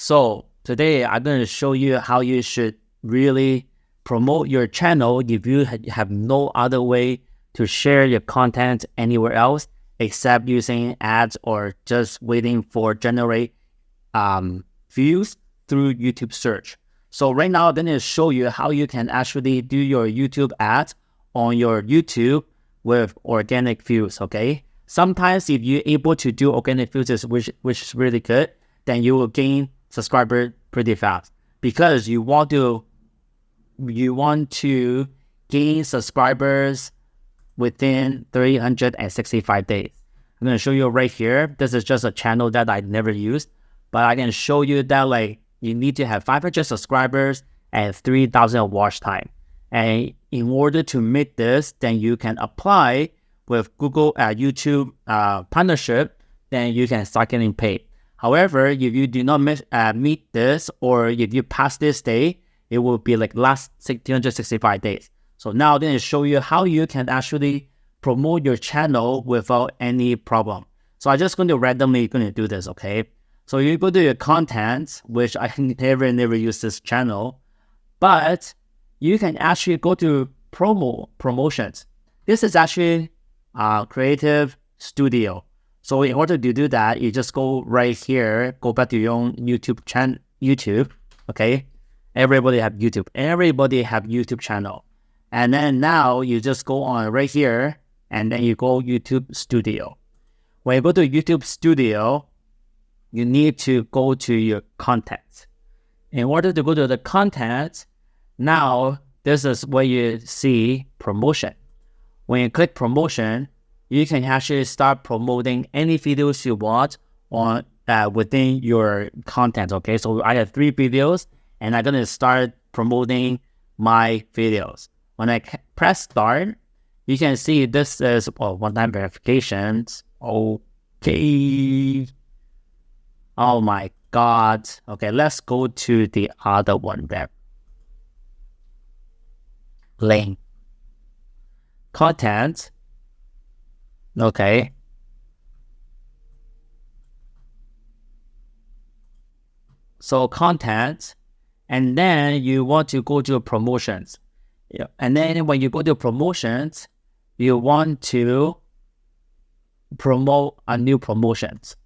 So today I'm going to show you how you should really promote your channel if you have no other way to share your content anywhere else except using ads or just waiting for generate views through YouTube search. So right now I'm going to show you how you can actually do your YouTube ads on your YouTube with organic views, okay? Sometimes if you're able to do organic views, which is really good, then you will gain subscriber pretty fast because you want to gain subscribers within 365 days. I'm going to show you right here. This is just a channel that I never used, but I can show you that like you need to have 500 subscribers and 3,000 watch time. And in order to make this, then you can apply with Google YouTube partnership, then you can start getting paid. However, if you do not meet this, or if you pass this day, it will be like last 365 days. So now I'm going to show you how you can actually promote your channel without any problem. So I'm just going to randomly do this, okay? So you go to your content, which I never use this channel, but you can actually go to promotions. This is actually Creative Studio. So in order to do that, you just go right here, go back to your own YouTube channel, okay? Everybody have YouTube channel. And then now you just go on right here, and then you go YouTube Studio. When you go to YouTube Studio, you need to go to your content. In order to go to the content, now this is where you see promotion. When you click promotion, you can actually start promoting any videos you want on within your content, okay? So I have 3 videos, and I'm going to start promoting my videos. When I press start, you can see this is one-time verifications. Okay. Oh my God. Okay, let's go to the other one there. Link. Content. Okay. So content, and then you want to go to promotions. Yeah. And then when you go to promotions, you want to promote a new promotions.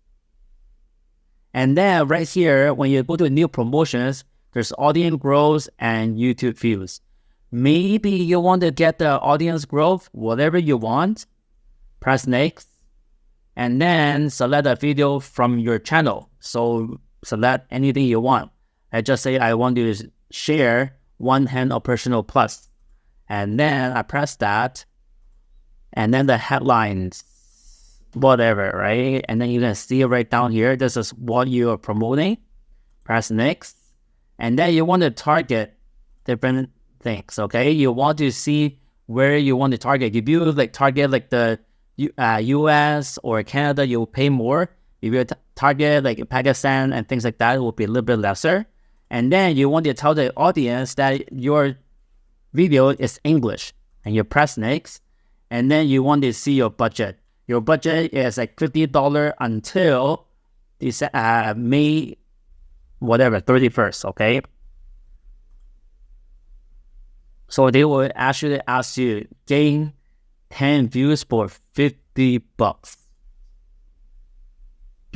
And then right here, when you go to new promotions, there's audience growth and YouTube views. Maybe you want to get the audience growth, whatever you want. Press next, and then select a video from your channel. So select anything you want. I just say I want to share one hand operational plus. And then I press that, and then the headlines, whatever, right? And then you can see right down here, this is what you are promoting. Press next, and then you want to target different things, okay? You want to see where you want to target. If you target the US or Canada, you will pay more. If you target like Pakistan and things like that, it will be a little bit lesser. And then you want to tell the audience that your video is English, and you press next, and then you want to see your budget. Your budget is like $50 until this May 31st, okay? So they will actually ask you gain 10 views for $50.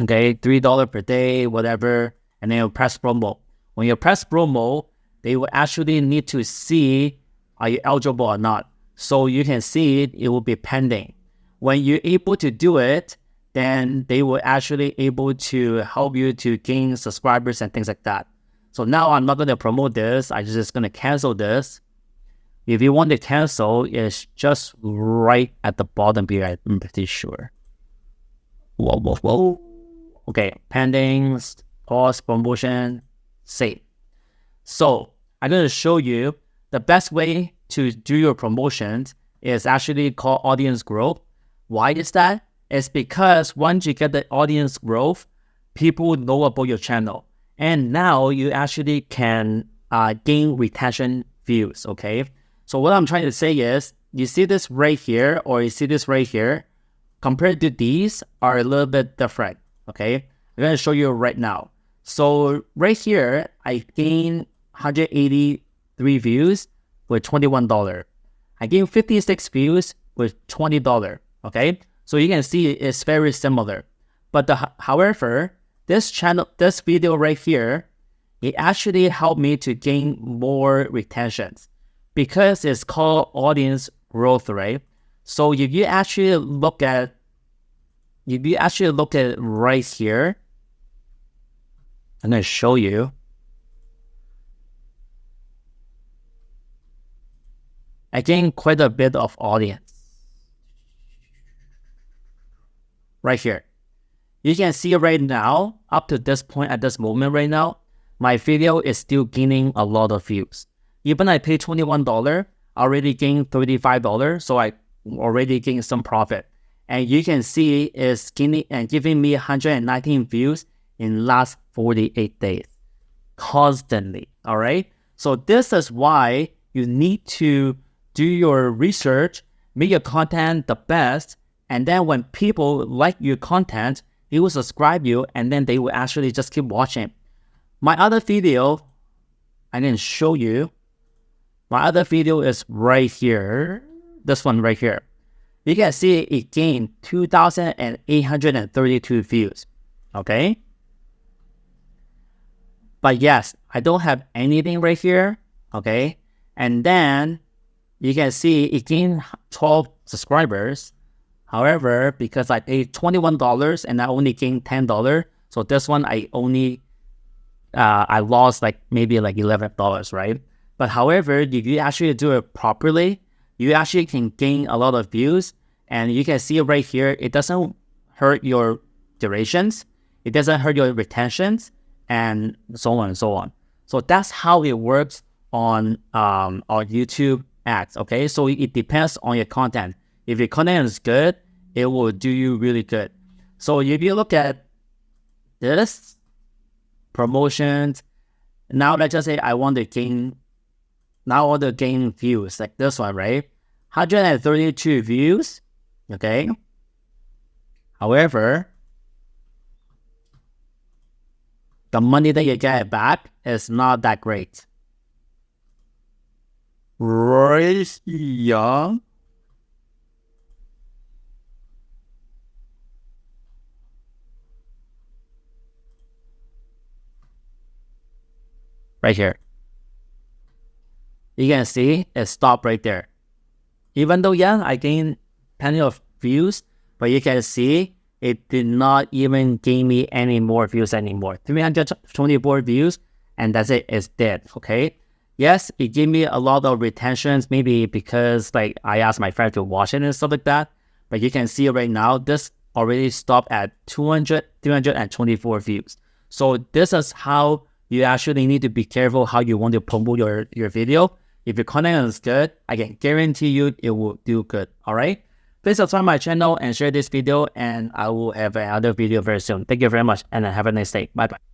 Okay, $3 per day, whatever, and then you press promo. When you press promo, they will actually need to see are you eligible or not. So you can see it will be pending. When you're able to do it, then they will actually able to help you to gain subscribers and things like that. So now I'm not going to promote this. I'm just going to cancel this. If you want to cancel, it's just right at the bottom here, I'm pretty sure. Whoa. Okay, pending, pause, promotion, save. So I'm going to show you the best way to do your promotions is actually called audience growth. Why is that? It's because once you get the audience growth, people know about your channel. And now you actually can gain retention views, okay? So what I'm trying to say is, you see this right here, or you see this right here, compared to these are a little bit different, okay? I'm going to show you right now. So right here, I gained 183 views with $21. I gained 56 views with $20. Okay, so you can see it's very similar. But however, this video right here, it actually helped me to gain more retentions because it's called audience growth rate. So if you actually look at right here, I'm going to show you. I gained quite a bit of audience. Right here. You can see right now, up to this point, at this moment right now, my video is still gaining a lot of views. Even I paid $21, I already gained $35, so I already gained some profit. And you can see it's gaining and giving me 119 views in last 48 days. Constantly, all right? So this is why you need to do your research, make your content the best, and then when people like your content, they will subscribe you, and then they will actually just keep watching. My other video, I didn't show you. My other video is right here. This one right here. You can see it gained 2,832 views. Okay? But yes, I don't have anything right here. Okay? And then you can see it gained 12 subscribers. However, because I paid $21 and I only gained $10, so this one I lost maybe $11, right? But however, if you actually do it properly, you actually can gain a lot of views. And you can see right here, it doesn't hurt your durations, it doesn't hurt your retentions, and so on and so on. So that's how it works on YouTube ads. Okay, so it depends on your content. If your content is good, it will do you really good. So if you look at this promotions, now let's just say I want to gain views like this one, right? 132 views, okay? However, the money that you get back is not that great. Right here. Right here. You can see it stopped right there. Even though, yeah, I gained plenty of views, but you can see it did not even gain me any more views anymore. 324 views, and that's it. It's dead, okay? Yes, it gave me a lot of retentions, maybe because I asked my friend to watch it and stuff like that. But you can see right now, this already stopped at 324 views. So this is how you actually need to be careful how you want to promote your video. If your content is good, I can guarantee you it will do good, all right? Please subscribe my channel and share this video, and I will have another video very soon. Thank you very much, and have a nice day. Bye-bye.